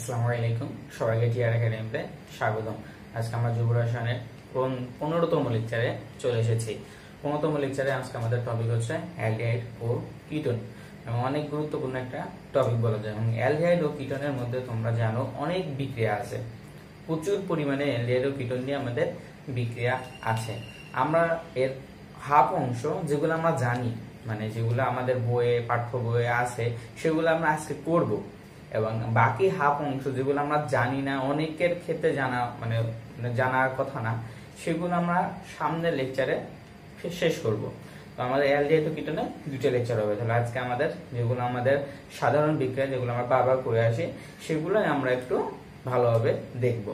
আসসালামু আলাইকুম, সবাইকে টিআর একাডেমিতে স্বাগতম। আজকে আমরা যুব রসায়নের 15তম লেকচারে চলে এসেছি। 15তম লেকচারে আজকে আমাদের টপিক হচ্ছে অ্যালডিহাইড ও কিটোন, এবং অনেক গুরুত্বপূর্ণ একটা টপিক বলা যায়। এবং অ্যালডিহাইড ও কিটোনের মধ্যে তোমরা জানো অনেক বিক্রিয়া আছে, প্রচুর পরিমাণে অ্যালডিহাইড ও কিটোন নিয়ে আমাদের বিক্রিয়া আছে। আমরা এর হাফ অংশ যেগুলো আমরা জানি, মানে যেগুলো আমাদের বইয়ে পাঠ্য বইয়ে আছে, সেগুলো আমরা আজকে করব। এবং বাকি হাফ অংশ যেগুলো আমরা জানি না, অনেকের ক্ষেত্রে জানার কথা না, সেগুলো আমরা সামনের লেকচারে শেষ করব। তো আমাদের অ্যালডিহাইড ও কিটোনে দুটো লেকচার হবে। তাহলে আজকে আমাদের যেগুলো আমাদের সাধারণ বিক্রিয়া, যেগুলো আমরা বারবার করে আসি, সেগুলো আমরা একটু ভালোভাবে দেখব।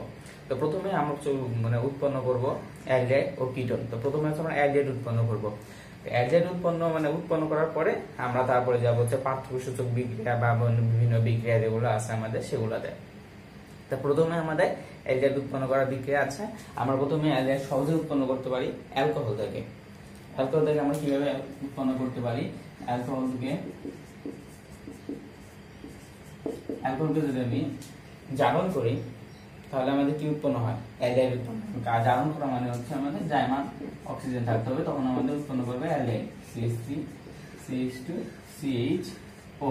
তো প্রথমে আমরা উৎপন্ন করব অ্যালডিহাইড ও কিটোন। তো প্রথমে আমরা অ্যালডিহাইড উৎপন্ন করব। অ্যালডিহাইড উৎপন্ন করার পরে আমরা তারপরে যাব হচ্ছে পার্থক্যসূচক বিক্রিয়া বা বিভিন্ন বিক্রিয়া যেগুলো আছে আমাদের, সেগুলোতে। তা প্রথমে আমাদের অ্যালডিহাইড উৎপন্ন করার বিক্রিয়া আছে। আমরা প্রথমে অ্যালডিহাইড সহজে উৎপন্ন করতে পারি অ্যালকোহল থেকে। অ্যালকোহল থেকে আমরা কিভাবে উৎপন্ন করতে পারি? অ্যালকোহলকে যদি আমি জারণ করি, তাহলে আমাদের কি উৎপন্ন হয়? অ্যালডিহাইড উৎপন্ন হয়। জারণ করা মানে হচ্ছে আমাদের জাইমান অক্সিজেন থাকতে হবে, তখন আমাদের উৎপন্ন করবে অ্যালডিহাইড, CH3 CH2 CHO,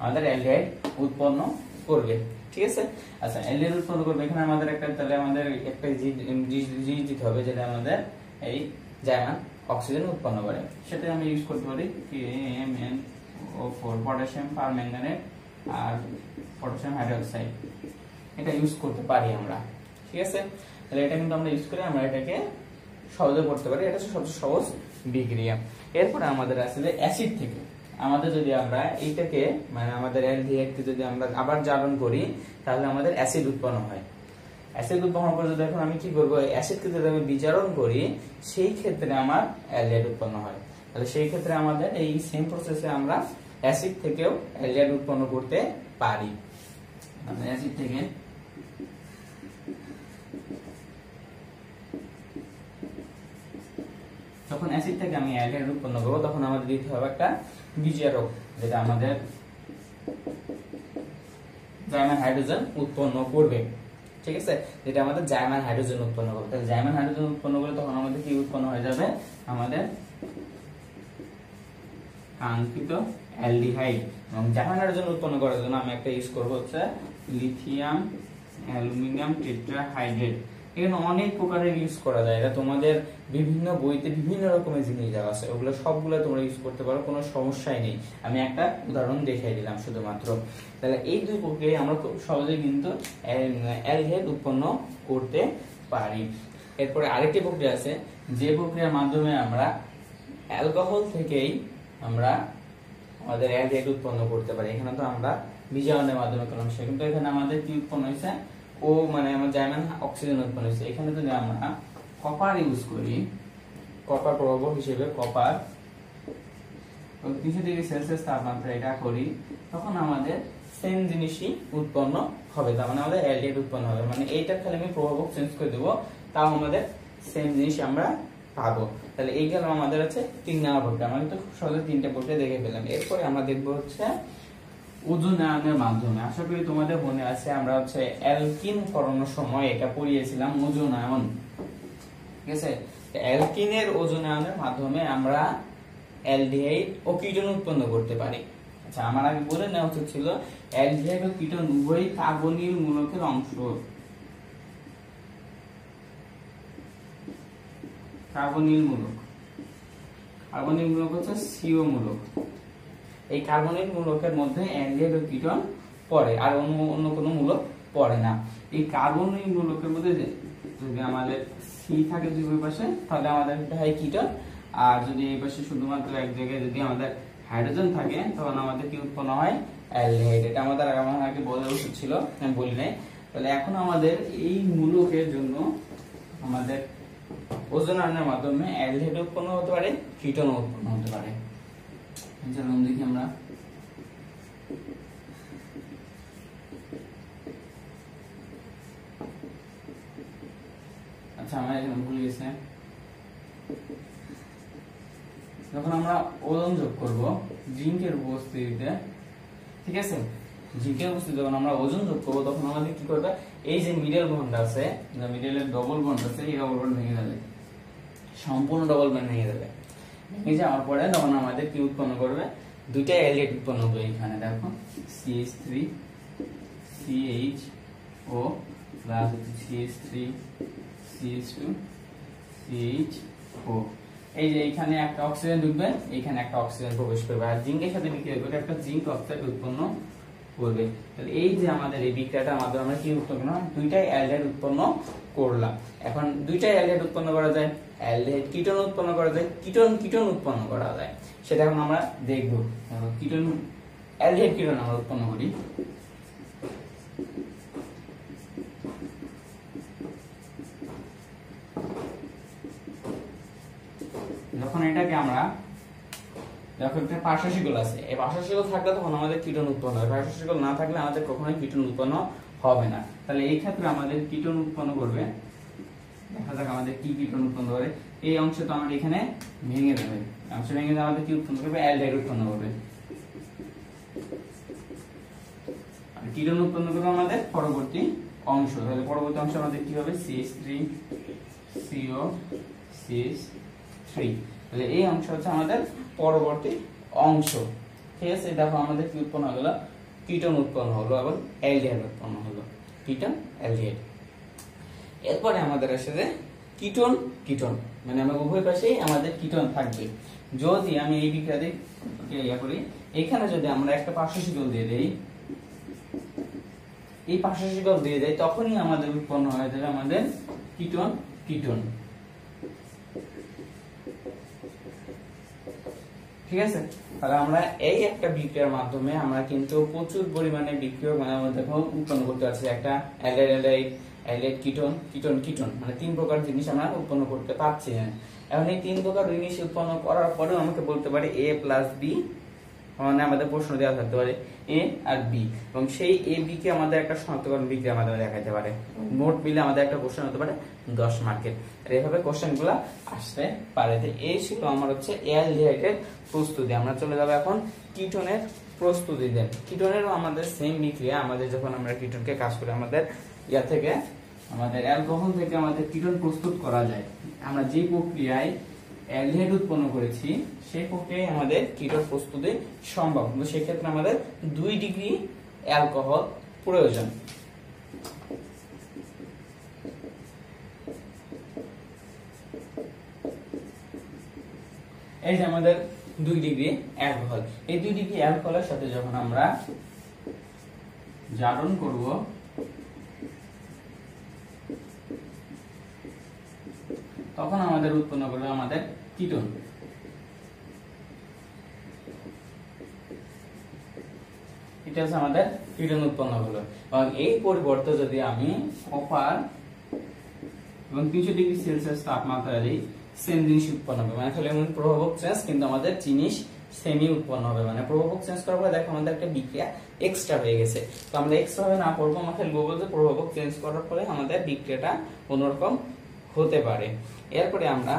আমাদের অ্যালডিহাইড উৎপন্ন করবে। ঠিক আছে। আচ্ছা, অ্যালডিহাইড উৎপন্ন করবে, এখানে আমাদের একটা জিনিস দিতে হবে, যেটা আমাদের এই জাইমান অক্সিজেন উৎপন্ন করে। সেটা আমি ইউজ করতে পারি KMnO4, পটাশিয়াম পারম্যাঙ্গানেট আর পটাশিয়াম হাইড্রোক্সাইড, এটা ইউজ করতে পারি আমরা। ঠিক আছে। তাহলে এটা কিন্তু আমরা ইউজ করে আমরা এটাকে সহজে করতে পারি। এটা হচ্ছে সবচেয়ে সহজ বিক্রিয়া। এরপরে আমাদের আসলে অ্যাসিড থেকে আমাদের যদি আমরা এইটাকে আমাদের অ্যালডিহাইডকে যদি আমরা আবার জারণ করি, তাহলে আমাদের অ্যাসিড উৎপন্ন হয়। অ্যাসিড উৎপন্ন করে যদি এখন আমি কি করব, অ্যাসিডকে যদি আমি বিজারণ করি, সেই ক্ষেত্রে আমার অ্যালডিহাইড উৎপন্ন হয়। তাহলে সেই ক্ষেত্রে আমাদের এই সেম প্রসেসে আমরা অ্যাসিড থেকেও অ্যালডিহাইড উৎপন্ন করতে পারি। আমরা অ্যাসিড থেকে যখন অ্যাসিড থেকে আমি অ্যালডিহাইড উৎপন্ন করব, তখন আমাদের দিতে হবে একটা বিজারক, যেটা আমাদের জাইমান হাইড্রোজেন উৎপন্ন করবে। ঠিক আছে, যেটা আমাদের জাইমান হাইড্রোজেন উৎপন্ন করবে। তাহলে জাইমান হাইড্রোজেন উৎপন্ন করলে তখন আমাদের কি উৎপন্ন হয়ে যাবে? আমাদের কাঙ্ক্ষিত অ্যালডিহাইড। এবং জাইমান হাইড্রোজেন উৎপন্ন করার জন্য আমি একটা ইউজ করব হচ্ছে লিথিয়াম অ্যালুমিনিয়াম টেট্রাহাইড্রেট। এখানে অনেক প্রকারের ইউজ করা যায়, এটা তোমাদের বিভিন্ন বইতে বিভিন্ন রকমের জিনিস দেওয়া আছে, ওগুলো সবগুলো তোমরা ইউজ করতে পারো, কোনো সমস্যাই নেই। আমি একটা উদাহরণ দেখিয়ে দিলাম শুধুমাত্র। তাহলে এই দুই প্রক্রিয়ায় আমরা খুব সহজেই কিন্তু অ্যালডিহাইড উৎপন্ন করতে পারি। এরপরে আরেকটি প্রক্রিয়া আছে, যে প্রক্রিয়ার মাধ্যমে আমরা অ্যালকোহল থেকেই আমরা আমাদের অ্যালডিহাইড উৎপন্ন করতে পারি। এখানে তো আমরা বিজারণের মাধ্যমে করলাম, কিন্তু এখানে আমাদের কি উৎপন্ন হয়েছে? আমার জাইমান অক্সিজেন উৎপন্ন হয়েছে। এখানে যদি আমরা কপার ইউজ করি, কপার প্রভাবক হিসেবে কপার 300 ডিগ্রি সেলসিয়াস তাপমাত্রা এটা করি, তখন আমাদের সেম জিনিসই উৎপন্ন হবে। তার মানে আমাদের অ্যালডিহাইড উৎপন্ন হবে। মানে এইটা খালি আমি প্রভাবক চেঞ্জ করে দেবো, তাও আমাদের সেম জিনিস আমরা পাবো। তাহলে এই গেল আমাদের হচ্ছে 3 নম্বর প্রক্রিয়া। আমরা কিন্তু খুব সহজে 3টা প্রক্রিয়া দেখে ফেললাম। এরপরে আমরা দেখবো হচ্ছে ওজোনায়নের মাধ্যমে। আশা করি তোমাদের মনে আছে, আমরা হচ্ছে অ্যালকিন করানোর সময় এটা পড়িয়েছিলাম, ওজোনায়ন। ঠিক আছে। অ্যালকিনের ওজোনায়নের মাধ্যমে আমরা অ্যালডিহাইড ও কিটোন উৎপন্ন করতে পারি। আচ্ছা, আমার আগে বলে নেওয়া উচিত ছিল, অ্যালডিহাইড ও কিটোন উভয়ই কার্বনিল মূলকের অংশ। কার্বনিল মূলক হচ্ছে সিও মূলক। এই কার্বনিল মূলকের মধ্যে অ্যালডিহাইড ও কিটোন পড়ে, আর অন্য কোনো মূলক পড়ে না। এই কার্বনিল মূলকের মধ্যে যদি আমাদের সি থাকে দুই পাশে, তাহলে আমাদের হয় কিটোন। আর যদি এই পাশে শুধুমাত্র এক জায়গায় যদি আমাদের হাইড্রোজেন থাকে, তখন আমাদের কি উৎপন্ন হয়? অ্যালডিহাইড। এটা আমাদের আগে বলা উচিত ছিল, আমি বলি নাই। তাহলে এখন আমাদের এই মূলকের জন্য আমাদের ওজোনায়নের মাধ্যমে অ্যালডিহাইড উৎপন্ন হতে পারে, কিটোন উৎপন্ন হতে পারে। চলুন দেখি আমরা। আচ্ছা, আমরা এখানে ভুলে গেছি, যখন আমরা ওজন যোগ করব জিঙ্কের উপস্থিতিতে, ঠিক আছে, জিঙ্কের উপস্থিতি যখন আমরা ওজন যোগ করবো তখন আমাদের কি করবে, এই যে মিডল বন্ড আছে, মিডলের ডবল বন্ড আছে, এই ডবল বন্ড ভেঙে যাবে, সম্পূর্ণ ডবল বন্ড ভেঙে যাবে। ভেঙে যাওয়ার পরে তখন আমাদের কি উৎপন্ন করবে, দুইটা অ্যালডিহাইড উৎপন্ন হবে। এখানে দেখো CH3 CHO plus CH3 CH2 CHO। এই যে এখানে একটা অক্সিজেন ঢুকবে, এখানে একটা অক্সিজেন প্রবেশ করবে, আর জিঙ্কের সাথে বিক্রিয়া করে একটা জিঙ্ক অক্সাইড উৎপন্ন করবে। তাহলে এই যে আমাদের এই বিক্রিয়াটা আমাদের আমরা কি উৎপন্ন করলাম, দুইটাই অ্যালডিহাইড উৎপন্ন করলাম। এখন দুইটাই অ্যালডিহাইড উৎপন্ন করা যায়, অ্যালডিহাইড কিটোন উৎপন্ন করা যায়, কিটোন কিটোন উৎপন্ন করা যায়, সেটা এখন আমরা দেখব। কিটোন অ্যালডিহাইড কিটোন আমরা উৎপন্ন করি। যখন এটাকে আমরা, যখন একটা পার্শ্বশিকল আছে, এই পার্শ্বশিকল থাকলে তখন আমাদের কিটোন উৎপন্ন হয়, পার্শ্বশিকল না থাকলে আমাদের কখনোই কিটোন উৎপন্ন হবে না। তাহলে এই ক্ষেত্রে আমাদের কিটোন উৎপন্ন করবে, দেখা যাক আমাদের কি কিটোন উৎপন্ন করে। এই অংশ তো আমরা এখানে ভেঙে দেবে, অংশ ভেঙে দিয়ে আমাদের কি উৎপন্ন করবে, অ্যালডিহাইড উৎপন্ন করবে। আর কিটোন উৎপন্ন করবে আমাদের পরবর্তী অংশ। তাহলে পরবর্তী অংশ আমাদের কি হবে, CH3 CO CH3। তাহলে এই অংশ হচ্ছে আমাদের পরবর্তী অংশ। ঠিক আছে, দেখো আমাদের কি উৎপন্ন হলো, কিটোন উৎপন্ন হলো এবং অ্যালডিহাইড উৎপন্ন হলো, কিটোন অ্যালডিহাইড। এরপরে আমাদের আসে যে কিটোন কিটোন, মানে আমরা উভয় পাশেই আমাদের কিটোন থাকবে। যদি আমি এই বিক্রিয়াতে ইয়া করি, এখানে যদি আমরা একটা পার্শ্বশিকল দিয়ে দেই, এই পার্শ্বশিকল দিয়ে দেই, তখনই আমাদের উৎপন্ন হয়ে যাবে আমাদের কিটোন কিটোন। ঠিক আছে, তাহলে আমরা এই একটা বিক্রিয়ার মাধ্যমে আমরা কিন্তু প্রচুর পরিমাণে বিক্রিয়ক মানে দেখো উৎপন্ন করতে পারছি। একটা aldehyde aldehyde ketone ketone ketone, মানে তিন প্রকার জিনিস আমরা উৎপন্ন করতে পারছি। এখন এই তিন প্রকার জিনিস উৎপন্ন করার পরেও আমাকে বলতে পারে A প্লাস B, মানে আমাদের প্রশ্ন দেওয়া থাকতে পারে A আর B, এবং সেই A B কে আমাদের একটা শনাক্তকরণ বিক্রিয়ার মাধ্যমে দেখাতে পারে। মোট মিলে আমাদের একটা কোশ্চেন হতে পারে 10 মার্কের। আর এইভাবে কোশ্চেনগুলো আসতে পারে। এই ছিল আমার হচ্ছে অ্যালডিহাইডের প্রস্তুতি। আমরা চলে যাব এখন কিটোনের প্রস্তুতি দেন। কিটোনেরও আমাদের সেম বিক্রিয়া, আমাদের যখন আমরা কিটোনকে কাজ করি, আমাদের ইয়া থেকে আমাদের অ্যালকোহল থেকে আমাদের কিটোন প্রস্তুত করা যায়। আমরা যে প্রক্রিয়ায় অ্যালডিহাইড উৎপন্ন করেছি সেই প্রক্রিয়ায় আমাদের কিটোন প্রস্তুতি সম্ভব, কিন্তু সেক্ষেত্রে আমাদের 2 ডিগ্রি অ্যালকোহল প্রয়োজন। এই যে আমাদের 2 ডিগ্রি অ্যালকোহল, এই 2 ডিগ্রি অ্যালকোহলের সাথে যখন আমরা জারণ করব, তখন আমাদের উৎপন্ন করবে আমাদের কিটোন। এটা হচ্ছে আমাদের কিটোন উৎপন্ন হলো। এবং এই পরিবর্তে যদি আমি কপার এবং 300 ডিগ্রি সেলসিয়াস তাপমাত্রা দিই, সেম জিনিস উৎপন্ন হবে, মানে খালি এমন প্রভাবক চেঞ্জ, কিন্তু আমাদের জিনিস সেমই উৎপন্ন হবে। মানে প্রভাবক চেঞ্জ করার পরে দেখো আমাদের একটা বিক্রিয়া এক্সট্রা হয়ে গেছে। তো আমরা এক্সট্রা ভাবে না পড়বো, আমরা খালি বলবো যে প্রভাবক চেঞ্জ করার পরে আমাদের বিক্রিয়াটা অন্যরকম হতে পারে। এরপরে আমরা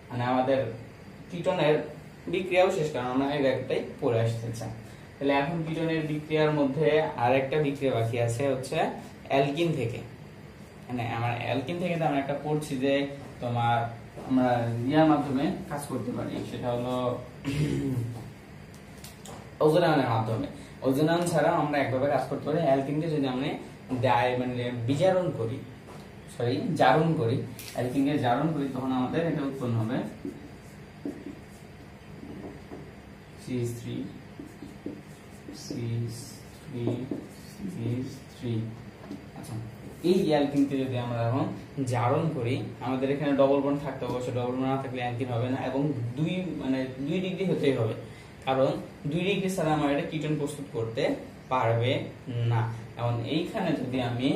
মানে আমাদের কিটোনের বিক্রিয়াও শেষ, কারণ আমরা এর একটাই পড়ে আসতে চাই। তাহলে এখন কিটোনের বিক্রিয়ার মধ্যে আরেকটা বিক্রিয়া বাকি আছে, হচ্ছে অ্যালকিন থেকে। মানে আমার অ্যালকিন থেকে তো আমরা একটা পড়ছি যে তোমার আমরা ইয়ার মাধ্যমে কাজ করতে পারি, সেটা হলো ওজোনায়নের মাধ্যমে। ওজোনায়ন ছাড়া আমরা একভাবে কাজ করতে পারি। অ্যালকিনকে যদি আমরা মানে বিজারণ করি, জারণ করি, অ্যালকিনকে জারণ করি, তখন আমাদের এটা উৎপন্ন হবে CH3 CH3। আচ্ছা, এই অ্যালকিনকে যদি আমরা এখন জারণ করি, আমাদের এখানে ডবল বন্ড থাকতে হবে, সে ডবল বন্ড না থাকলে অ্যালকিন হবে না, এবং 2 ডিগ্রি হতেই হবে, কারণ 2 ডিগ্রি ছাড়া আমরা এটা কিটোন প্রস্তুত করতে পারবে না। এখন এইখানে যদি আমি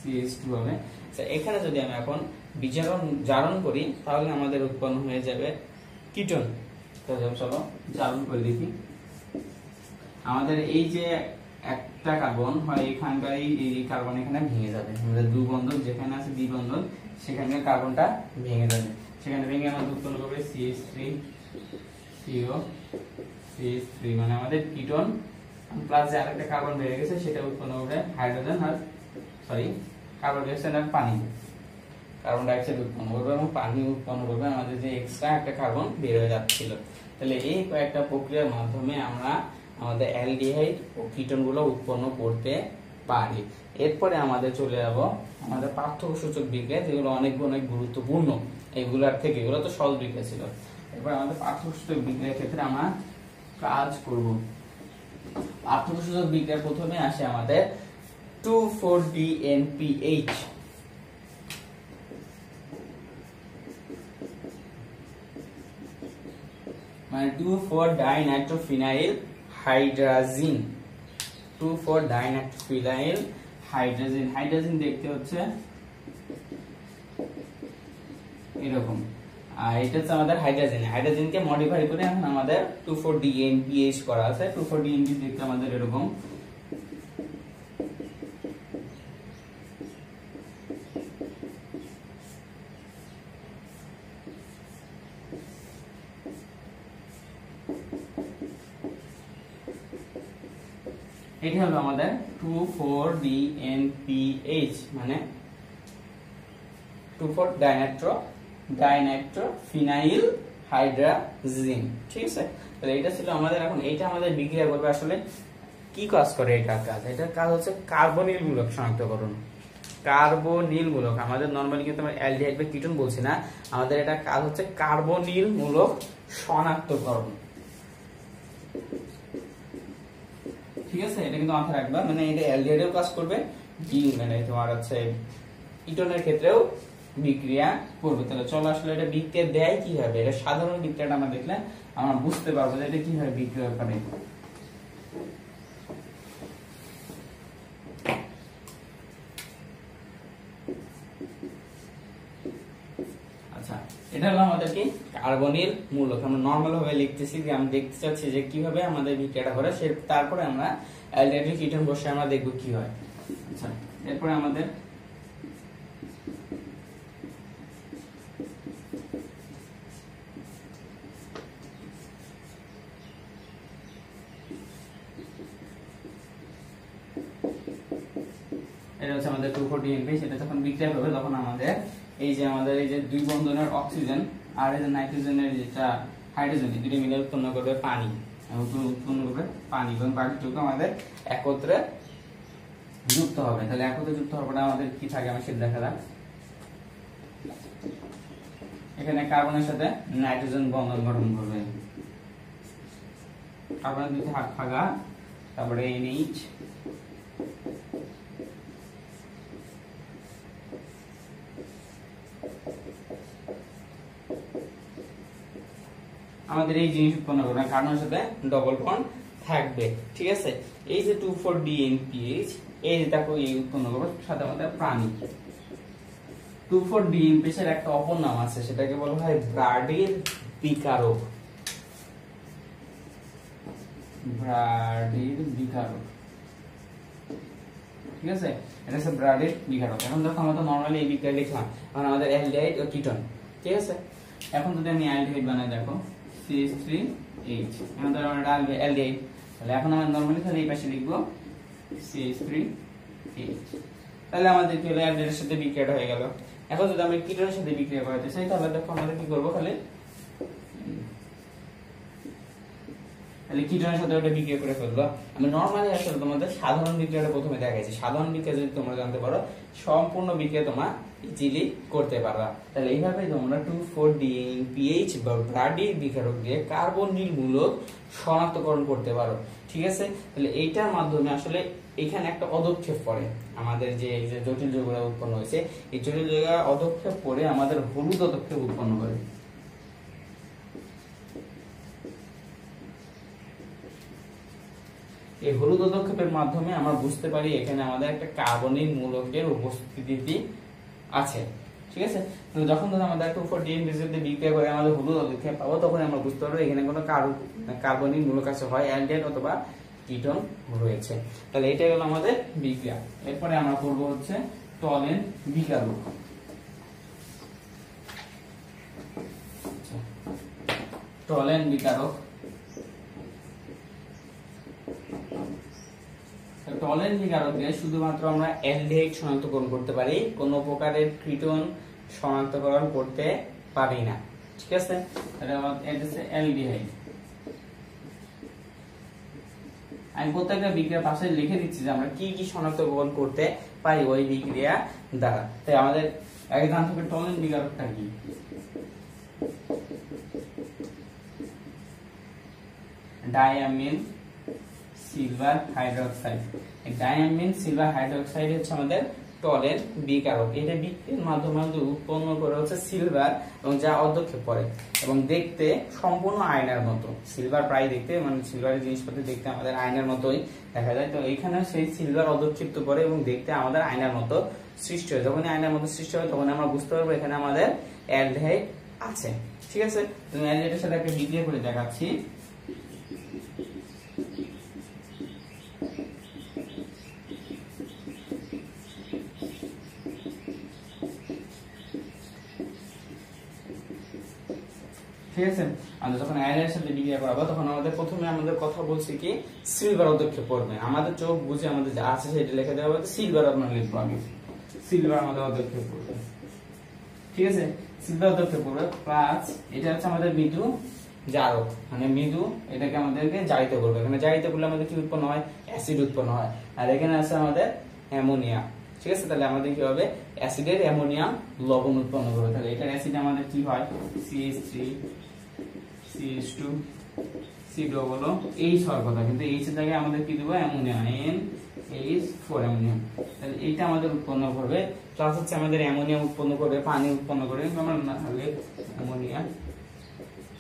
CH2 হবে, এখানে যদি আমি এখন জারণ করি, তাহলে আমাদের উৎপন্ন হয়ে যাবে কিটোন। চলো জারণ করে দেখি। আমাদের এই যে একটা কার্বন হয়, এখানকার এই কার্বন এখানে ভেঙে যাবে, আমাদের 2 বন্ধন যেখানে আছে দ্বি বন্ধন, সেখানে কার্বনটা ভেঙে যাবে, সেখানে ভেঙে আমাদের উৎপন্ন করবে CH3 CO CH3 মানে আমাদের কিটোন প্লাস যে আরেকটা কার্বন বেড়ে গেছে সেটা উৎপন্ন করবে হাইড্রোজেন আর কার্বন ডাই অক্সাইড আর পানি, কার্বন ডাই অক্সাইড উৎপন্ন করবে এবং পানি উৎপন্ন করবে আমাদের যে এক্সট্রা একটা কার্বন বের হয়ে যাচ্ছিল। তাহলে এই কয়েকটা প্রক্রিয়ার মাধ্যমে আমরা আমাদের অ্যালডিহাইড ও কিটোন গুলো উৎপন্ন করতে পারি। এরপরে আমাদের চলে যাব আমাদের পার্থক্যসূচক বিক্রিয়া, যেগুলো অনেক গুরুত্বপূর্ণ। এগুলোর থেকে এগুলো তো সহজ বিক্রিয়া ছিল। এরপর আমাদের পার্থক্যসূচক বিক্রিয়ার ক্ষেত্রে আমরা কাজ করব। পার্থক্যসূচক বিক্রিয়া প্রথমে আসে আমাদের 2,4-DNPH, মানে 2,4-ডাইনাইট্রোফিনাইল হাইড্রাজিন। 2,4-ডাইনাইট্রোফিনাইল হাইড্রাজিন। হাইড্রাজিন দেখতে হচ্ছে এরকম, আর এটা হচ্ছে আমাদের হাইড্রাজিন। হাইড্রাজিনকে মডিফাই করে এখন আমাদের 2,4-DNPH করা আছে। 2,4-DNPH দেখতে আমাদের এরকম। এটা হলো আমাদের 2,4-DNPH, মানে 2,4-ডাইনাইট্রোফিনাইল হাইড্রাজিন। ঠিক আছে, তাহলে এটা ছিল আমাদের। এখন এটা আমাদের বিক্রিয়া করবে আসলে কি কাজ করে এটার কাজ? এটার কাজ হচ্ছে কার্বনিল মূলক শনাক্তকরণ। কার্বনিল মূলক, আমাদের নরমালি কিন্তু আমরা অ্যালডিহাইড বা কিটোন বলছি না, আমাদের এটা কাজ হচ্ছে কার্বনিল মূলক শনাক্তকরণ। ঠিক আছে, এটা কিন্তু মাথায় রাখবা, মানে এটা অ্যালডিহাইডেও কাজ করবে, মানে তোমার হচ্ছে কিটোনের ক্ষেত্রেও বিক্রিয়া করবে। তাহলে চলো আসলে এটা বিক্রিয়া দেয় কিভাবে, এটা সাধারণ বিক্রিয়াটা আমরা দেখলে আমরা বুঝতে পারবো যে এটা কিভাবে বিক্রিয়া করে। আচ্ছা, এটা হলো আমাদের কি কার্বনিল মূলক। আমরা নরমাল ভাবে লিখতেছি যে আমরা দেখতে চাচ্ছি যে কিভাবে আমাদের বিক্রিয়াটা করে, তারপরে আমরা অ্যালডিহাইড কিটোন বসে আমরা দেখব কি হয়। আচ্ছা, এরপরে আমাদের এটা হচ্ছে আমাদের 2,4-DNPH। সেটা যখন বিক্রিয়া করবে তখন আমাদের এই যে দুই বন্ধনের অক্সিজেন আর এই যে নাইট্রোজেনের যেটা হাইড্রোজেন, দুটো মিলে উৎপন্ন করবে পানি, উৎপন্ন করবে পানি, এবং বাকিটুকু আমাদের একত্রে যুক্ত হবে। তাহলে একত্রে যুক্ত হওয়ার পরে আমাদের কি থাকে আমি সেটা দেখালাম। এখানে কার্বনের সাথে নাইট্রোজেন বন্ধন গঠন করবে, কার্বনের দুটি হাত ভাগা, তারপরে NH, আমাদের এই জিনিস উৎপন্ন করবে, কার্বনের সাথে ডবল বন্ড থাকবে। ঠিক আছে, এই যে 2,4-DNPH, এই যে দেখো এই উৎপন্ন করবে সাথে আমাদের প্রাণী। 2,4-DNPH এর একটা অপর নাম আছে, সেটাকে বলা হয় ব্রাডির বিকারক। ব্রাডির বিকারক, ঠিক আছে, এটা হচ্ছে ব্রাডির বিকারক। এখন দেখো আমরা তো নরমালি এই বিক্রিয়া লিখলাম, এখন আমাদের অ্যালডিহাইড ও কিটোন। ঠিক আছে, এখন যদি আমি অ্যালডিহাইড বানাই, দেখো CH3H, এখন ধরো আমরা অ্যালডিহাইড, তাহলে এখন আমরা নরমালি তাহলে এই পাশে লিখবো CH3H। তাহলে আমাদের কি হলো, অ্যালডিহাইডের সাথে বিক্রিয়াটা হয়ে গেল। এখন যদি আমি কিটোনের সাথে বিক্রিয়া করাতে চাই, তাহলে দেখো আমাদের কি করবো, খালি কিটোনের সাথে ওটা বিক্রিয়া করে ফেলবো। আমি নরমালি আসলে তোমাদের সাধারণ বিক্রিয়াটা প্রথমে দেখাইছি। সাধারণ বিক্রিয়া যদি তোমরা জানতে পারো, সম্পূর্ণ বিক্রিয়া তোমরা ইজিলি করতে পারবা। তাহলে এইভাবে তোমরা 2,4-DNPH বা ব্রাডির বিকারক দিয়ে কার্বনিল মূলক শনাক্তকরণ করতে পারো। ঠিক আছে, তাহলে এইটার মাধ্যমে আসলে এখানে একটা পদক্ষেপ পড়ে, আমাদের যে জটিল যৌগগুলো উৎপন্ন হয়েছে, এই জটিল যৌগ পদক্ষেপ পড়ে আমাদের হলুদ পদক্ষেপ উৎপন্ন করে। এই হলুদ পদক্ষেপের মাধ্যমে আমরা বুঝতে পারি এখানে আমাদের একটা কার্বনিল মূলকের উপস্থিতি আছে। ঠিক আছে, তো যখন আমাদের 2,4-DNPH এর বিক্রিয়া করে আমাদের হলুদ পদক্ষেপ পাবো, তখন আমরা বুঝতে পারবো এখানে কোনো কার্বনিল মূলক আছে, হয় অ্যালডিহাইড অথবা কিটোন রয়েছে। তাহলে এটাই হলো আমাদের বিক্রিয়া। এরপরে আমরা করব হচ্ছে টলেন বিকারক। টলেন বিকারক টলেন বিকারক দিয়ে শুধুমাত্র আমরা অ্যালডিহাইড শনাক্তকরণ করতে পারি, কোনো প্রকারের কিটোন শনাক্তকরণ করতে পারি না। ঠিক আছে, এটা হচ্ছে অ্যালডিহাইড। আমি প্রত্যেকটা বিক্রিয়ার পাশে লিখে দিচ্ছি যে আমরা কি কি শনাক্তকরণ করতে পারি ওই বিক্রিয়া দ্বারা। তাই আমাদের আগে জানতে হবে টলেন বিকারকটা কি। Diamine silver hydroxide. Diamine silver hydroxide হচ্ছে আমাদের টলেন বিকারক। এটা বিক্রিয়ার মাধ্যমে উৎপন্ন করে হচ্ছে সিলভার, এবং যা অধ্যক্ষে পড়ে এবং দেখতে সম্পূর্ণ আয়নার মতো। সিলভার প্রায় দেখতে, মানে সিলভারের জিনিসপত্র দেখতে আমাদের আয়নার মতোই দেখা যায়। তো এইখানে সেই সিলভার অধ্যক্ষিপ্ত করে এবং দেখতে আমাদের আয়নার মতো সৃষ্টি হয়। যখন আয়নার মতো সৃষ্টি হয় তখন আমরা বুঝতে পারবো এখানে আমাদের অ্যালডিহাইড আছে। ঠিক আছে, তুমি অ্যালডিহাইডের সাথে একটা বিক্রিয়া করে দেখাচ্ছি। ঠিক আছে, আমরা যখন অ্যালডিহাইডের সাথে বিক্রিয়া করাবো তখন আমাদের প্রথমে আমাদের কথা বলছি কি সিলভার অধ্যক্ষে পড়বে। আমাদের চোখ বুঝে আমাদের যা আছে সেটা লিখে দেওয়া হবে, সিলভার আপনার লিখবো আমি, সিলভার আমাদের অধ্যক্ষে পড়বে। ঠিক আছে, সিলভার অধ্যক্ষে পড়বে প্লাস এটা হচ্ছে আমাদের মৃদু জারক, মানে মৃদু, এটাকে আমাদেরকে জারিত করবে। এখানে জারিত করলে আমাদের কি উৎপন্ন হয়, অ্যাসিড উৎপন্ন হয়। আর এখানে আছে আমাদের অ্যামোনিয়া। ঠিক আছে, তাহলে আমাদের কি হবে, অ্যাসিডের অ্যামোনিয়াম লবণ উৎপন্ন করবে। তাহলে এটার অ্যাসিড আমাদের কি হয়, CH3 CH2 C double H হওয়ার কথা, কিন্তু H এর জায়গায় আমাদের কি দেব, অ্যামোনিয়া, NH4 অ্যামোনিয়াম। তাহলে এইটা আমাদের উৎপন্ন করবে। প্লাস হচ্ছে আমাদের অ্যামোনিয়া উৎপন্ন করবে, পানি উৎপন্ন করবে। আমরা না হলে অ্যামোনিয়া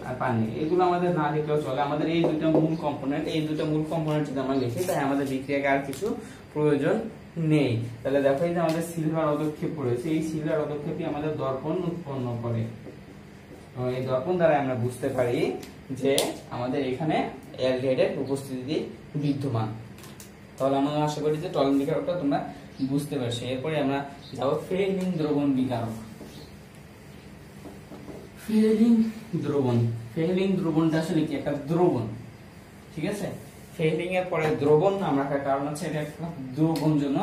আর পানি এগুলো আমাদের না লিখলেও চলে। আমাদের এই দুটো মূল কম্পোনেন্ট, এই দুটো মূল কম্পোনেন্ট যদি আমরা লিখি তাই আমাদের বিক্রিয়াকে আর কিছু প্রয়োজন নেই। তাহলে দেখো এই যে আমাদের সিলভার অদক্ষেপ পড়েছে, এই সিলভার অদক্ষেপই আমাদের দর্পণ উৎপন্ন করে। এই দর্পণ দ্বারা আমরা বুঝতে পারি যে আমাদের এখানে অ্যালডিহাইডের উপস্থিতি বিদ্যমান। তাহলে আমরা আশা করি যে টলেন বিকারকটা তোমরা বুঝতে পারছো। এরপরে আমরা যাব ফেলিং দ্রবণ বিকারক। ফেলিং দ্রবণ, ফেলিং দ্রবণটা আসলে কি, একটা দ্রবণ। ঠিক আছে, ফেলিং এর পরে দ্রবণ নাম রাখার কারণ হচ্ছে এটা একটা দ্রবণ জন্য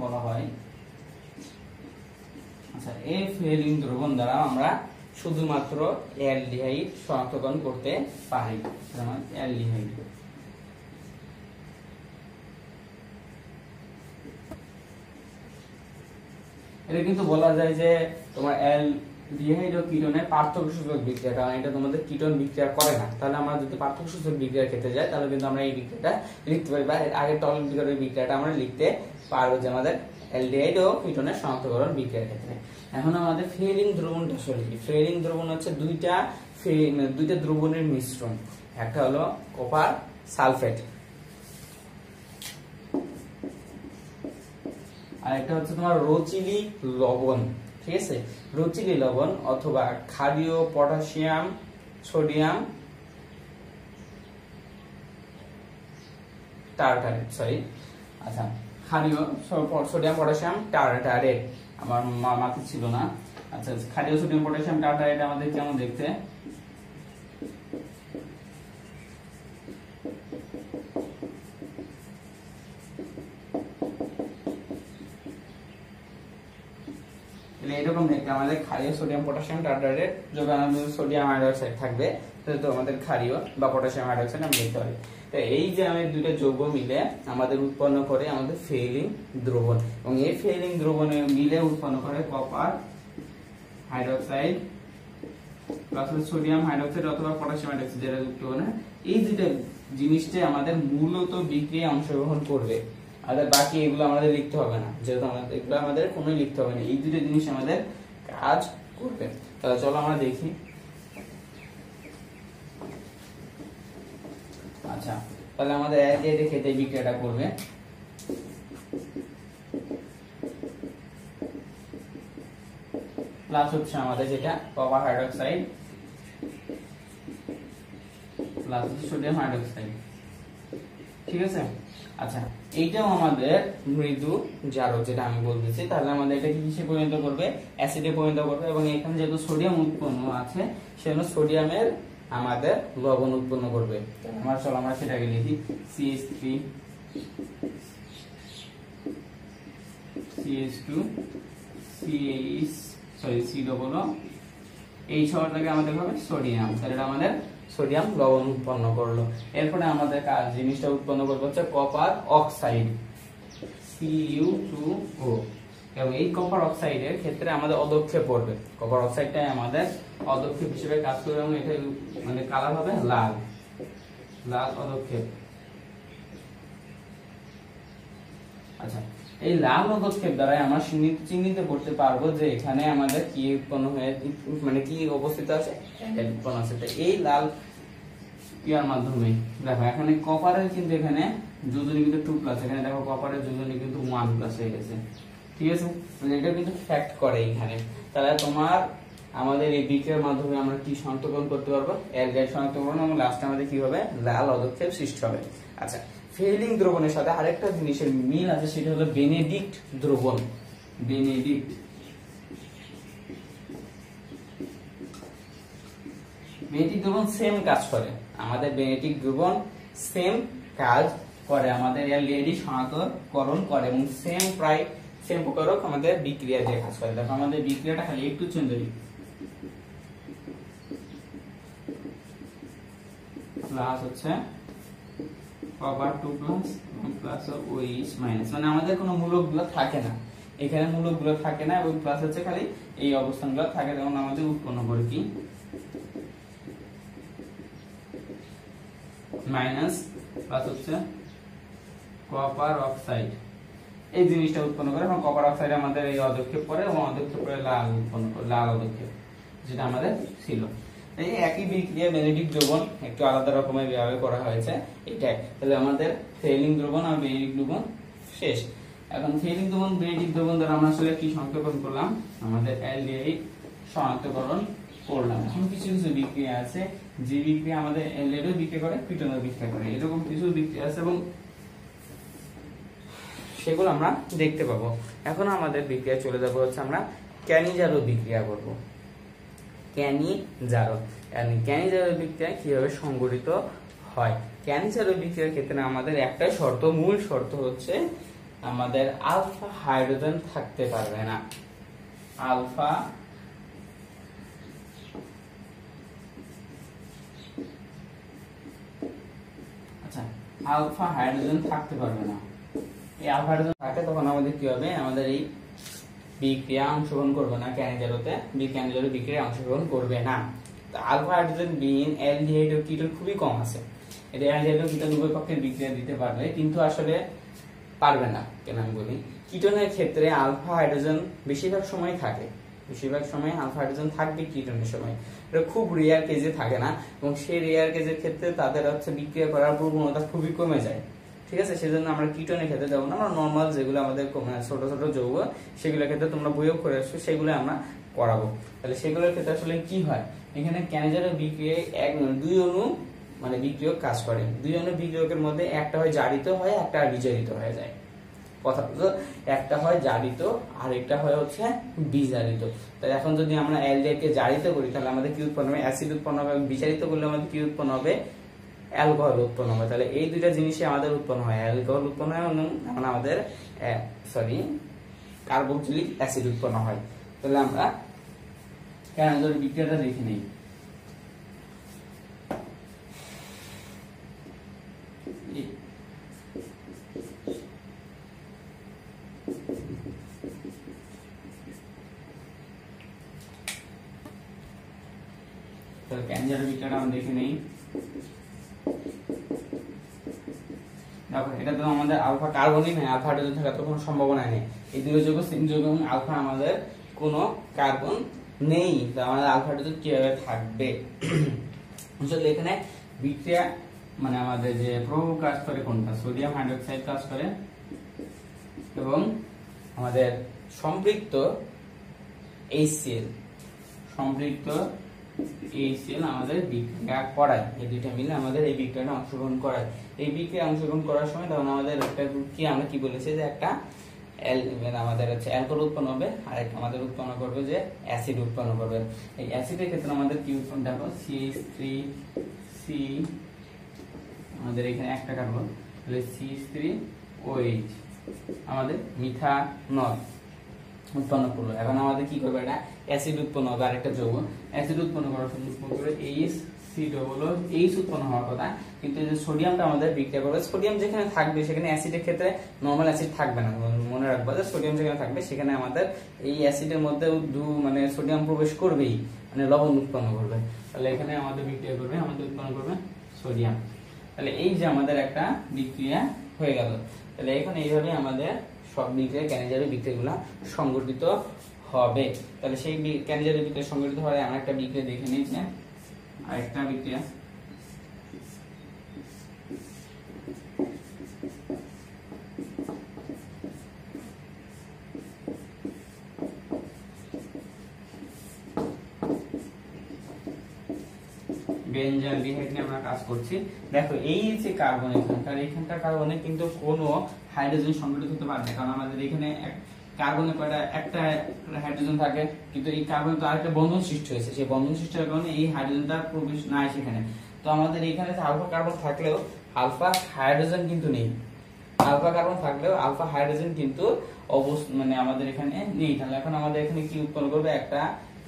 বলা হয়। আচ্ছা, এই ফেলিং দ্রবণ দ্বারা আমরা শুধুমাত্র অ্যালডিহাইড শনাক্তকরণ করতে পারি। যেমন অ্যালডিহাইড, এটা কিন্তু বলা যায় যে তোমার অ্যালডিহাইড ও কিটোনের পার্থক্যসূচক বিক্রিয়া, কারণ এটা তোমাদের কিটোন বিক্রিয়া করে না। তাহলে আমরা যদি পার্থক্যসূচক বিক্রিয়ার ক্ষেত্রে যাই তাহলে কিন্তু আমরা এই বিক্রিয়াটা লিখতে পারি, বা আগে টলেন বিকারকের বিক্রিয়াটা আমরা লিখতে পারবো যে আমাদের অ্যালডিহাইড ও কিটোনের শনাক্তকরণ বিক্রিয়ার ক্ষেত্রে। এখন আমাদের ফেলিং দ্রবণটা আসলে কি, ফেলিং দ্রবণ হচ্ছে দুইটা দ্রবণের মিশ্রণ। একটা হলো কপার সালফেট আর একটা হচ্ছে তোমার রচিলি লবণ। ঠিক আছে, রচিলি লবণ অথবা ক্ষারীয় পটাশিয়াম সোডিয়াম টার্টারেট, সরি, আচ্ছা ক্ষারীয় সোডিয়াম পটাশিয়াম টার্টারেট, আমার মাথায় ছিল না। আচ্ছা, ক্ষারীয় সোডিয়াম পটাশিয়াম টার্টারেট আমাদের কেমন দেখতে, এরকম দেখতে। আমাদের ক্ষারীয় সোডিয়াম পটাশিয়াম টার্টারেট যখন সোডিয়াম হাইড্রোক্সাইড থাকবে তো আমাদের ক্ষারীয় বা পটাশিয়াম হাইড্রোক্সাইড আমরা দেখতে পারি। তো এই যে আমাদের দুইটা যৌগ মিলে আমাদের উৎপন্ন করে আমাদের ফেলিং দ্রবণ, এবং এই ফেলিং দ্রবণে মিলে উৎপন্ন করে copper hydroxide plus sodium hydroxide অথবা পটাশিয়াম হাইড্রোক্সাইড যেটা যুক্ত করে। এই দুইটা জিনিসটাই আমাদের মূলত বিক্রিয়ায় অংশগ্রহণ করবে। আর বাকি এগুলো আমাদের লিখতে হবে না, যেহেতু আমাদের এগুলো আমাদের কোনোই লিখতে হবে না। এই দুটো জিনিস আমাদের কাজ করবে। তাহলে চলো আমরা দেখি। আচ্ছা, তাহলে আমাদের অ্যালডিহাইডের ক্ষেত্রে বিক্রিয়াটা করবে প্লাস হচ্ছে আমাদের যেটা copper hydroxide plus sodium hydroxide. ঠিক আছে, আচ্ছা এইটাও আমাদের মৃদু জারক যেটা আমি বলতেছি। তাহলে আমাদের এটা কিসে পরিণত করবে, অ্যাসিডে পরিণত করবে। এবং এখানে যেহেতু সোডিয়াম উৎপন্ন আছে সেজন্য সোডিয়ামের আমাদের লবণ উৎপন্ন করবে। আমরা সেটাকে লিখি CH3 CH2 CH sorry C double O এই শহরটাকে আমাদের হবে সোডিয়াম, তাহলে এটা আমাদের সোডিয়াম লবণ উৎপন্ন করলো। এরপরে আমাদের কাজ জিনিসটা উৎপন্ন করবে হচ্ছে কপার অক্সাইড Cu2O, এবং এই কপার অক্সাইডের ক্ষেত্রে আমাদের অদক্ষেপ পড়বে। কপার অক্সাইডটাই আমাদের অদক্ষেপ হিসেবে কাজ করবে এবং এটা মানে কালার হবে লাল, লাল অদক্ষেপ। আচ্ছা, এই লাল পদক্ষেপ দ্বারা আমরা চিহ্নিত করতে পারবো যে এখানে আমাদের কি উৎপন্ন হয়ে মানে কি অবস্থিত আছে, উৎপন্ন আছে। এই লাল ইয়ার মাধ্যমে দেখো এখানে কপারের কিন্তু এখানে যোজনী কিন্তু 2+, এখানে দেখো কপারের যোজনী কিন্তু 1+ হয়ে গেছে, ঠিক আছে। মানে এটা কিন্তু ফ্যাক্ট করে এখানে। তাহলে তোমার আমাদের এই বিক্রিয়ার মাধ্যমে আমরা কি শনাক্তকরণ করতে পারবো, অ্যালডিহাইড শনাক্তকরণ, এবং লাস্টে আমাদের কি হবে, লাল পদক্ষেপ সৃষ্টি হবে। আচ্ছা, ফেলিং দ্রবণের সাথে আরেকটা জিনিসের মিল আছে, সেটা হলো বেনেডিক্ট দ্রবণ। বেনেডিক্ট দ্রবণ সেম কাজ করে, আমাদের বেনেডিক্ট দ্রবণ সেম কাজ করে, আমাদের অ্যালডিহাইড শনাক্তকরণ করে এবং প্রায় সেম প্রকারক আমাদের বিক্রিয়া দিয়ে কাজ করে। দেখো আমাদের বিক্রিয়াটা খালি একটু চেঞ্জ হবে, প্লাস হচ্ছে কপার 2+ প্লাস OH মাইনাস, মানে আমাদের কোনো মূলকগুলো থাকে না, এখানে মূলকগুলো থাকে না, এবং প্লাস হচ্ছে খালি এই অবস্থানগুলো থাকে। যেমন আমাদের উৎপন্ন করে কি মাইনাস প্লাস হচ্ছে কপার অক্সাইড, এই জিনিসটা উৎপন্ন করে, এবং কপার অক্সাইড আমাদের এই অদক্ষেপ করে এবং অদক্ষেপ করে লাল উৎপন্ন করে, লাল অদক্ষেপ যেটা আমাদের ছিল। এই একই বিক্রিয়া বেনেডিক্ট দ্রবণ একটু আলাদা রকমের ভাবে করা হয়েছে এটা। তাহলে আমাদের ফেলিং দ্রবণ আর বেনেডিক্ট দ্রবণ শেষ। এখন ফেলিং দ্রবণ বেনেডিক্ট দ্রবণ দ্বারা আমরা আসলে কি শনাক্তকরণ করলাম, আমাদের অ্যালডিহাইড শনাক্তকরণ করলাম। এখন কিছু কিছু বিক্রিয়া আছে যে বিক্রিয়া আমাদের অ্যালডিহাইডও বিক্রিয়া করে, কিটোনও বিক্রিয়া করে, এরকম কিছু বিক্রিয়া আছে এবং সেগুলো আমরা দেখতে পাবো। এখন আমাদের বিক্রিয়া চলে যাবো হচ্ছে আমরা ক্যানিজারো বিক্রিয়া করব। ক্যানিজারো বিক্রিয়া কিভাবে সংঘটিত হয়। ক্যানিজারো বিক্রিয়ার ক্ষেত্রে আমাদের একটাই শর্ত, মূল শর্ত হচ্ছে আমাদের আলফা হাইড্রোজেন থাকতে পারবে না। আলফা হাইড্রোজেন থাকতে পারবে না। এই আলফা হাইড্রোজেন থাকে তখন আমাদের কি হবে, আমাদের এই বিক্রিয়া অংশগ্রহণ করবে না, ক্যানিজারোতে ক্যানিজারো বিক্রিয়া অংশগ্রহণ করবে না। আলফা হাইড্রোজেন বিন অ্যালডিহাইড ও কিটোন খুবই কম আছে, এটা অ্যালডিহাইড ও কিটোন উভয় পক্ষের বিক্রিয়া দিতে পারবে, কিন্তু আসলে পারবে না। কেন আমি বলি, কিটোনের ক্ষেত্রে আলফা হাইড্রোজেন বেশিরভাগ সময় থাকে, বেশিরভাগ সময় আলফা হাইড্রোজেন থাকবে কিটোনের সময়, এটা খুব রেয়ার কেজে থাকে না, এবং সেই রেয়ার কেজের ক্ষেত্রে তাদের হচ্ছে বিক্রিয়া করার প্রবণতা খুবই কমে যায়, ঠিক আছে। সেজন্য আমরা কিটোনের ক্ষেত্রে দেবো না, আমরা নর্মাল যেগুলো আমাদের ছোট ছোট যৌগ সেগুলোর ক্ষেত্রে তোমরা বইও করে আসছো, সেগুলো আমরা করাবো। তাহলে সেগুলোর ক্ষেত্রে আসলে কি হয়, এখানে ক্যানিজারো বিক্রিয়ায় দুই অণু মানে বিক্রিয়ক কাজ করে, দুই অণু বিক্রিয়কের মধ্যে একটা হয় জারিত হয়, একটা বিজারিত হয়ে যায়। কথা বলতো, একটা হয় জারিত আর একটা হয় হচ্ছে বিজারিত। তাহলে এখন যদি আমরা অ্যালডিহাইডকে জারিত করি তাহলে আমাদের কি উৎপন্ন হবে, অ্যাসিড উৎপন্ন হবে, বিজারিত করলে আমাদের কি উৎপন্ন হবে, অ্যালকোহল উৎপন্ন হবে। তাহলে এই দুইটা জিনিসই আমাদের উৎপন্ন হয়, অ্যালকোহল উৎপন্ন হয় এবং আমাদের কার্বক্সিলিক অ্যাসিড উৎপন্ন হয়। তাহলে আমরা ক্যানিজারো বিক্রিয়াটা দেখে নিই। তাহলে ক্যানিজারো বিক্রিয়াটা আমরা দেখে নেই। দেখো এটা তো আমাদের আলফা কার্বনই নেই, আলফা হাইড্রোজেন থাকার তো কোনো সম্ভাবনা নেই। এই দুটো যৌগ সিন যৌগ এবং আলফা আমাদের কোনো কার্বন নেই, তো আমাদের আলফা হাইড্রোজেন কিভাবে থাকবে। আসলে এখানে বিক্রিয়া মানে আমাদের যে প্রভাব কাজ করে কোনটা, সোডিয়াম হাইড্রোক্সাইড কাজ করে এবং আমাদের সম্পৃক্ত HCl আমাদের বিক্রিয়া করায়, এই দুইটা মিলে আমাদের এই বিক্রিয়াটা অংশগ্রহণ করায়। এই বিক্রিয়া অংশগ্রহণ করার সময় তখন আমাদের একটা কি আমরা কি বলেছি যে একটা আমাদের হচ্ছে অ্যালকোহল উৎপন্ন হবে, আর একটা আমাদের উৎপন্ন করবে যে অ্যাসিড উৎপন্ন করবে। এই অ্যাসিডের ক্ষেত্রে আমাদের কি উৎপন্ন, দেখো CH3C আমাদের এখানে একটা কার্বন, তাহলে CH3OH আমাদের মিথানল উৎপন্ন করলো। এখন আমাদের কি করবে, এটা অ্যাসিড উৎপন্ন হবে, আরেকটা যৌগ অ্যাসিড উৎপন্ন করার জন্য উৎপন্ন করে H উৎপন্ন হওয়ার কথা, কিন্তু এই যে সোডিয়ামটা আমাদের বিক্রিয়া করবে। সোডিয়াম যেখানে থাকবে সেখানে অ্যাসিডের ক্ষেত্রে নরমাল অ্যাসিড থাকবে না, মনে রাখবা যে সোডিয়াম যেখানে থাকবে সেখানে আমাদের এই অ্যাসিডের মধ্যে মানে সোডিয়াম প্রবেশ করবেই, মানে লবণ উৎপন্ন করবে। তাহলে এখানে আমাদের বিক্রিয়া করবে, আমাদের উৎপন্ন করবে সোডিয়াম। তাহলে এই যে আমাদের একটা বিক্রিয়া হয়ে গেল। তাহলে এখানে এইভাবে আমাদের সব বিক্রিয়া ক্যানিজারি বিক্রিয়াগুলো সংগঠিত হবে। তাহলে সেই ক্যানিজারি বিক্রিয়া সংগঠিত হওয়ার আমরা একটা বিক্রিয়া দেখে নিয়েছি, আরেকটা বিক্রিয়া বেনজালডিহাইড নিয়ে আমরা কাজ করছি। দেখো এই যে কার্বন, এখানকার কার্বনে কিন্তু কোনো হাইড্রোজেন সংগঠিত হতে পারে না, কারণ আমাদের এখানে কার্বনে কয়টা, একটা হাইড্রোজেন থাকে, কিন্তু এই কার্বনে তো আরেকটা বন্ধন সৃষ্টি হয়েছে, সেই বন্ধন সৃষ্টির কারণে এই হাইড্রোজেনটা প্রবেশ নাই সেখানে। তো আমাদের এখানে আলফা কার্বন থাকলেও আলফা হাইড্রোজেন কিন্তু নেই, আলফা কার্বন থাকলেও আলফা হাইড্রোজেন কিন্তু মানে আমাদের এখানে নেই। তাহলে এখন আমাদের এখানে কি উৎপন্ন করবে, একটা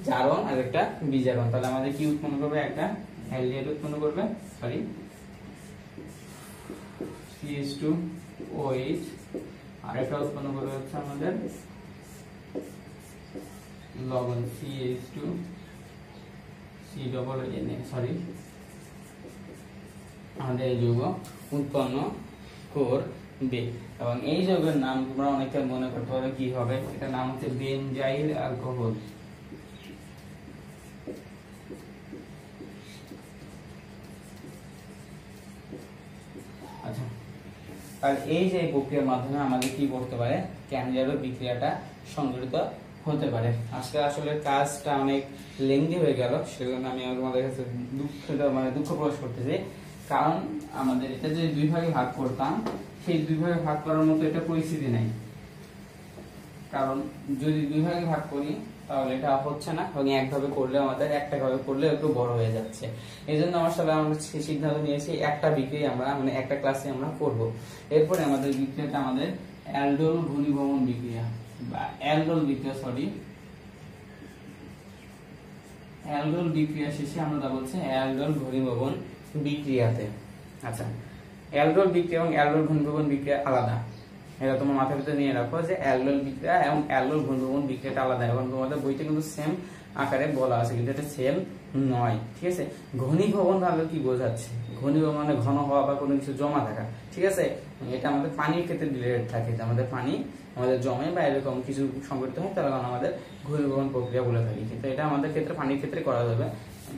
জারণ আর একটা বিজারণ। তাহলে আমাদের কি উৎপন্ন করবে, একটা অ্যালডিহাইড উৎপন্ন করবে, সরি CH2OH, আর একটা উৎপন্ন করবে হচ্ছে আমাদের লবণ CH2COOH, সরি আমাদের এই যৌগ উৎপন্ন করবে। এবং এই যৌগের নাম তোমরা অনেকে মনে করতে পারো কি হবে, এটার নাম হচ্ছে বেনজাইল অ্যালকোহল। আচ্ছা, আর এই যে প্রক্রিয়ার মাধ্যমে আমাদের কি করতে পারে, ক্যানিজারি বিক্রিয়াটা সংগঠিত হতে পারে। আজকে আসলে কাজটা অনেক লেন্দি হয়ে গেল, সেজন্য আমি তোমাদের কাছে দুঃখ প্রকাশ করতেছি, কারণ আমাদের এটা যে দুই ভাগে ভাগ করতাম, সেই দুই ভাগে ভাগ করার মতো এটা পরিস্থিতি নাই। কারণ যদি দুই ভাগে ভাগ করি তাহলে এটা হচ্ছে না, এবং একভাবে করলে আমাদের একটা ভাবে করলে একটু বড় হয়ে যাচ্ছে। এই জন্য আমার সাথে আমরা সিদ্ধান্ত নিয়েছি একটা বিক্রিয়া আমরা মানে একটা ক্লাসে আমরা করব। এরপরে আমাদের বিক্রিয়াটা আমাদের অ্যালডোল ঘনীভবন বিক্রিয়া বা অ্যালডোল বিক্রিয়া, সরি অ্যালডোল বিক্রিয়া শেষে আমরা তা বলছি অ্যালডোল ঘনীভবন বিক্রিয়াতে। আচ্ছা, অ্যালডোল বিক্রিয়া এবং অ্যালডোল ঘনীভবন বিক্রিয়া আলাদা, এটা তোমার মাথার ভিতরে নিয়ে রাখো যে অ্যালডোল বিক্রিয়া এবং অ্যালডোল ঘনীভবন বিক্রিয়াটা আলাদা, এবং তোমাদের বইতে কিন্তু সেম আকারে বলা আছে, কিন্তু এটা সেম নয়, ঠিক আছে। ঘনীভবন তাহলে কি বোঝাচ্ছে, ঘনীভবন মানে ঘন হওয়া বা কোনো কিছু জমা থাকা, ঠিক আছে। এটা আমাদের পানির ক্ষেত্রে রিলেটেড থাকে, আমাদের পানি আমাদের জমে বা এরকম কিছু সংঘটিত হয়, তার কারণে আমাদের ঘনীভবন প্রক্রিয়া বলে থাকি, কিন্তু এটা আমাদের ক্ষেত্রে পানির ক্ষেত্রে করা যাবে।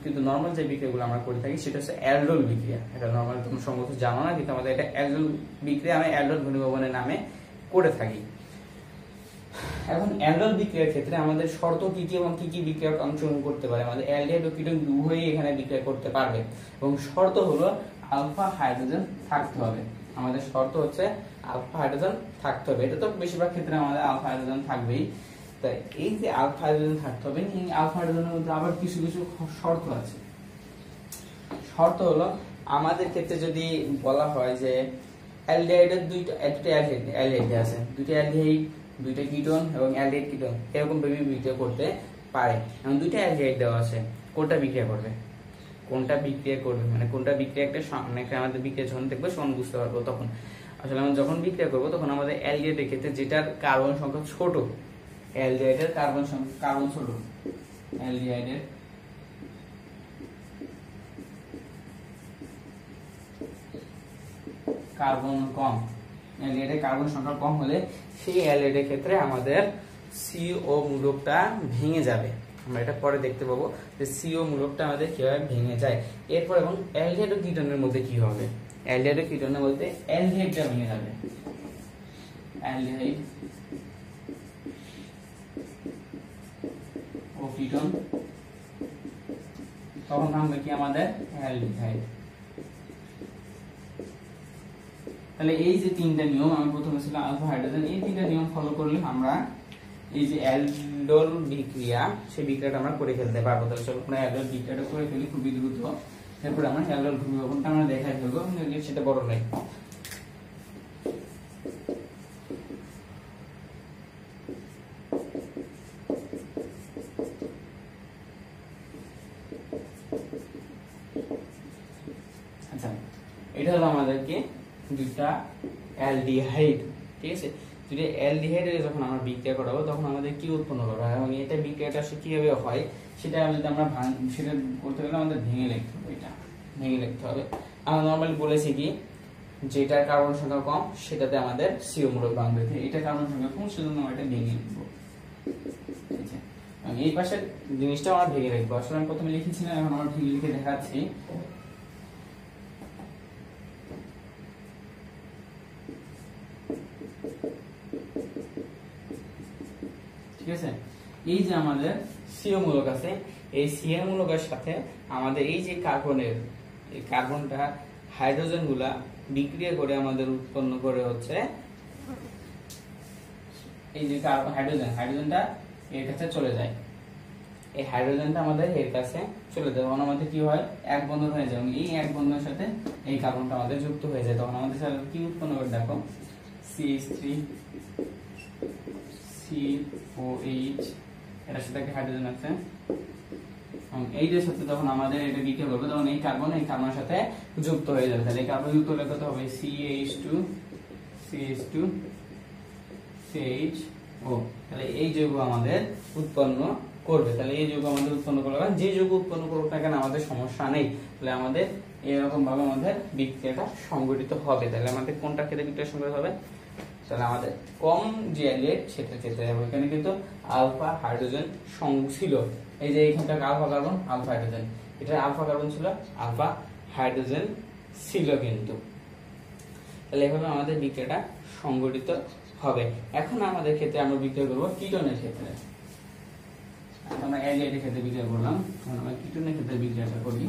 কিন্তু নর্মাল যে বিক্রিয়াগুলো আমরা করে থাকি সেটা হচ্ছে অ্যালডোল বিক্রিয়া। এটা নর্মাল তুমি সম্ভবত জানো না, কিন্তু আমাদের এটা অ্যালডোল বিক্রিয়া আমি অ্যালডোল ঘনীভবনের নামে করে থাকি। এখন অ্যালডোল বিক্রিয়ার ক্ষেত্রে আমাদের শর্ত কি কি এবং কি কি বিক্রিয়া অংশগ্রহণ করতে পারে, আমাদের অ্যালডিহাইড ও কিটোন উভয়ই এখানে বিক্রিয়া করতে পারবে, এবং শর্ত হলো আলফা হাইড্রোজেন থাকতে হবে। আমাদের শর্ত হচ্ছে আলফা হাইড্রোজেন থাকতে হবে, এটা তো বেশিরভাগ ক্ষেত্রে আমাদের আলফা হাইড্রোজেন থাকবেই। তাই এই যে আলফা হাইড্রোজেন থাকতে হবে, এই আলফা হাইড্রোজেনের মধ্যে আবার কিছু কিছু শর্ত আছে। শর্ত হলো আমাদের ক্ষেত্রে যদি বলা হয় যে অ্যালডিহাইডের দুইটা অ্যালডিহাইড আছে, দুইটা অ্যালডিহাইড, দুইটা কিটোন এবং অ্যালডিহাইড কিটোন এরকম ভাবে বিক্রিয়া করতে পারে, এবং দুইটা অ্যালডিহাইড দেওয়া আছে, কোনটা বিক্রিয়া করবে মানে কোনটা বিক্রিয়া একটা আমাদের বিক্রিয়া যখন দেখবো তখন বুঝতে পারবো। তখন আসলে আমরা যখন বিক্রিয়া করবো তখন আমাদের অ্যালডিহাইডের ক্ষেত্রে যেটার কার্বন সংখ্যা ছোট, অ্যালডিহাইডের কার্বন ছোট, অ্যালডিহাইডের কার্বন কম, অ্যালডিহাইডের কার্বন সংখ্যা কম হলে সেই অ্যালডিহাইডের ক্ষেত্রে আমাদের সিও মূলকটা ভেঙে যাবে। আমরা এটা পরে দেখতে পাবো যে সিও মূলকটা আমাদের কিভাবে ভেঙে যায়। এরপর এবং অ্যালডিহাইড ও কিটোনের মধ্যে কি হবে, অ্যালডিহাইড ও কিটোনের মধ্যে অ্যালডিহাইডটা ভেঙে যাবে, অ্যালডিহাইড ও কিটোন, তখন থাকবে কি আমাদের অ্যালডিহাইড। তাহলে এই যে তিনটা নিয়ম, আমি প্রথমে ছিল আলফা হাইড্রোজেন, এই তিনটা নিয়ম ফলো করলে আমরা এই যে অ্যালডোল বিক্রিয়া সেই বিক্রিয়াটা আমরা করে ফেলতে পারবো। তাহলে চলো আমরা অ্যালডোল বিক্রিয়াটা করে ফেলি খুবই দ্রুত, এরপর আমরা অ্যালডোল ঘনীভবনটা আমরা দেখাই ফেলবো, সেটা বড় নয়। এটা হলো আমাদের কি দুটা অ্যালডিহাইড, ঠিক আছে। দুটো অ্যালডিহাইড যখন আমরা বিক্রিয়া করাবো তখন আমাদের কি উৎপন্ন করবে, এবং এটা বিক্রিয়াটা কিভাবে হয় সেটা যদি আমরা সেটা করতে গেলে আমাদের ভেঙে লিখতে হবে, এটা ভেঙে লিখতে হবে। আমরা নর্মালি বলেছি কি যেটার কার্বন সংখ্যা কম সেটাতে আমাদের সিও মূলক ভাঙবে, এটা কার্বন সংখ্যা কম সেজন্য আমরা এটা ভেঙে লিখবো। এই পাশের জিনিসটা আমরা ভেঙে লিখবো, আসলে আমি প্রথমে লিখেছিলাম, এখন আমরা ভেঙে লিখে দেখাচ্ছি। ঠিক আছে, এই যে আমাদের সিও মূলক আছে, এই সিও মূলকের সাথে আমাদের এই যে কার্বনের, এই কার্বনটা হাইড্রোজেন গুলা বিক্রিয়া করে আমাদের উৎপন্ন করে হচ্ছে এই যে হাইড্রোজেনটা এর কাছে চলে যায়, এই হাইড্রোজেনটা আমাদের এর কাছে চলে যায়, তখন আমাদের কি হয় এক বন্ধন হয়ে যায়, এবং এই এক বন্ধনের সাথে এই কার্বনটা আমাদের যুক্ত হয়ে যায়, তখন আমাদের সাথে কি উৎপন্ন করে দেখো CH3 COH, এটার সাথে একটা হাইড্রোজেন আছে, এবং এইটার সাথে তখন আমাদের এটা বিক্রিয়া করবে, তখন এই কার্বনের সাথে যুক্ত হয়ে যাবে, তাহলে এই কার্বন যুক্ত হলে কত হবে CH2 CHO, তাহলে এই যৌগ আমাদের উৎপন্ন করবে। তাহলে এই যৌগ আমাদের উৎপন্ন করবে, যে যৌগ উৎপন্ন করুক না কেন আমাদের সমস্যা নেই, তাহলে আমাদের এরকম ভাবে আমাদের বিক্রিয়াটা সংঘটিত হবে। তাহলে আমাদের কোনটা ক্ষেত্রে বিক্রিয়া সংঘটিত হবে, তাহলে আমাদের কম যে অ্যালডিহাইড সেটার ক্ষেত্রে হবে। এখানে কিন্তু আলফা হাইড্রোজেন ছিল, এই যে এইখানটা আলফা কার্বন আলফা হাইড্রোজেন, এটা আলফা কার্বন ছিল আলফা হাইড্রোজেন ছিল কিন্তু, তাহলে এভাবে আমাদের বিক্রিয়াটা সংঘটিত হবে। এখন আমাদের ক্ষেত্রে আমরা বিক্রিয়া করব কিটোনের ক্ষেত্রে, আমরা অ্যালডিহাইডের ক্ষেত্রে বিক্রিয়া করলাম, এখন আমরা কিটোনের ক্ষেত্রে বিক্রিয়াটা করি।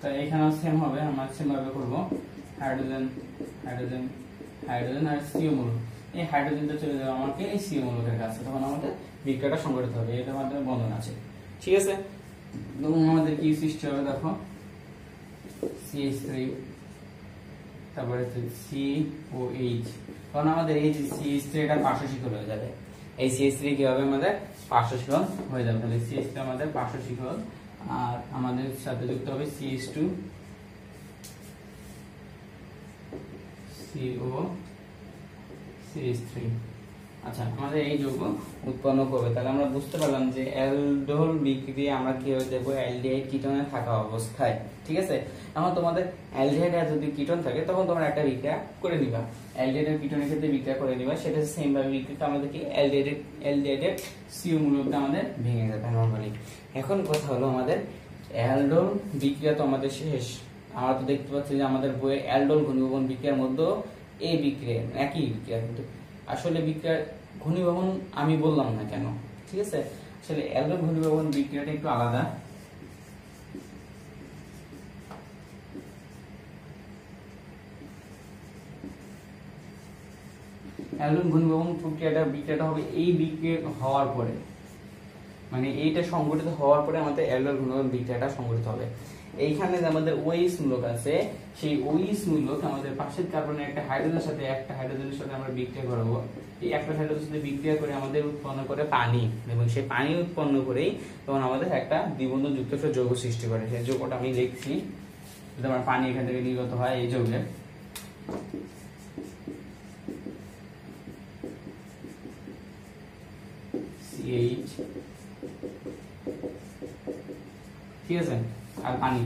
তাই এখানেও সেম হবে, আমরা সেম ভাবে করব, হাইড্রোজেন হাইড্রোজেন হাইড্রোজেন আর সিও মূলক, এই হাইড্রোজেনটা চলে যাবে আমাকে এই সিও মূলকের কাছে, তখন আমাদের বিক্রিয়াটা সংঘটিত হবে, এটার মাধ্যমে বন্ধন আছে, ঠিক আছে। তখন আমাদের কি সৃষ্টি হবে দেখো CH3 তারপরে COH, কারণ আমাদের এই যে CH3 এটা পার্শ্ব শিখর হয়ে যাবে, এই CH3 কি হবে আমাদের পার্শ্ব শিখর হয়ে যাবে, তাহলে CH3 আমাদের পার্শ্ব শিখর, আর আমাদের সাথে যুক্ত হবে CH2 CO CH3। আচ্ছা, আমাদের এই যৌগ উৎপন্ন করবে, তাহলে আমরা বুঝতে পারলাম যে অ্যালডোল বিক্রিয়া আমরা কিভাবে দেব অ্যালডিহাইড কিটোনে থাকা অবস্থায়, ঠিক আছে। এখন তোমাদের অ্যালডিহাইড আর যদি কিটোন থাকে তখন তোমরা একটা বিক্রিয়া করে নিবা, অ্যালডিহাইড আর কিটোনের ক্ষেত্রে বিক্রিয়া করে নিবা, সেটা সেম ভাবে বিক্রিয়া আমাদের কি অ্যালডিহাইডের সিও মূলকটা আমাদের ভেঙে যাবে নরমালি। এখন কথা হলো আমাদের অ্যালডোল বিক্রিয়া তো আমাদের শেষ, আমরা তো দেখতে পাচ্ছি যে আমাদের বইয়ে অ্যালডোল ঘনীভবন বিক্রিয়ার মধ্যে এই বিক্রিয়া একই বিক্রিয়া, কিন্তু আসলে বিক্রিয়ার ঘনীভবন আমি বললাম না কেন, ঠিক আছে। আসলে অ্যালডোল ঘনীভবন বিক্রিয়াটা একটু আলাদা, অ্যালডোল ঘনীভবন বিক্রিয়াটা হবে এই বিক্রিয়া হওয়ার পরে, মানে এইটা সংঘটিত হওয়ার পরে আমাদের অ্যালডোল ঘনীভবন বিক্রিয়াটা সংঘটিত হবে। এইখানে যে আমাদের OH মূলক আছে, সেই OH মূলক আমাদের পাশের কার্বনের একটা হাইড্রোজেনের সাথে আমরা বিক্রিয়া করাবো, এই একটা হাইড্রোজেনের সাথে বিক্রিয়া করে আমাদের উৎপন্ন করে পানি, এবং সেই পানি উৎপন্ন করেই তখন আমাদের একটা দ্বিবন্ধন যুক্ত একটা যৌগ সৃষ্টি করে, সেই যৌগটা আমি লিখছি, যদি আমার পানি এখান থেকে নির্গত হয় এই যৌগের, CH, ঠিক আছে, আর পানি,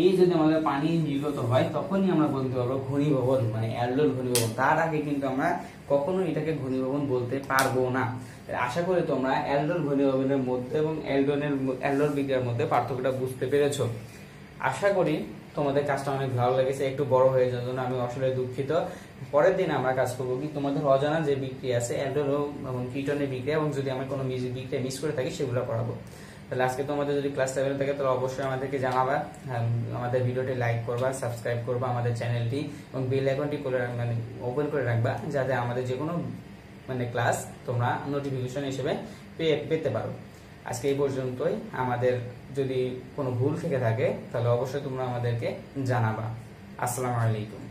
এই যদি আমাদের পানি নির্গত হয় তখনই আমরা বলতে পারবো ঘনীভবন, মানে অ্যালডোল ঘনীভবন। তার আগে কিন্তু আমরা কখনো এটাকে ঘনীভবন বলতে পারবো না। আশা করি তোমরা অ্যালডোল ঘনীভবনের মধ্যে এবং অ্যালডোল বিক্রিয়ার মধ্যে পার্থক্যটা বুঝতে পেরেছো। আশা করি তোমাদের কাজটা অনেক ভালো লেগেছে, একটু বড় হয়ে যাওয়ার জন্য আমি আসলে দুঃখিত। পরের দিন আমরা কাজ করবো কি তোমাদের অজানা যে বিক্রিয়া আছে অ্যালডোল এবং কিটোনের বিক্রিয়া, এবং যদি আমি কোনো বিক্রিয়া মিস করে থাকি সেগুলো পড়াবো। তাহলে আজকে তোমাদের যদি ক্লাস 7 থাকে তাহলে অবশ্যই আমাদেরকে জানাবা, আমাদের ভিডিওটি লাইক করবা, সাবস্ক্রাইব করবা আমাদের চ্যানেলটি, এবং বেল আইকনটি মানে ওপেন করে রাখবা, যাতে আমাদের যে কোনো মানে ক্লাস তোমরা নোটিফিকেশন হিসেবে পেতে পারো। আজকে এই পর্যন্তই। আমাদের যদি কোনো ভুল থেকে থাকে তাহলে অবশ্যই তোমরা আমাদেরকে জানাবা। আসসালামু আলাইকুম।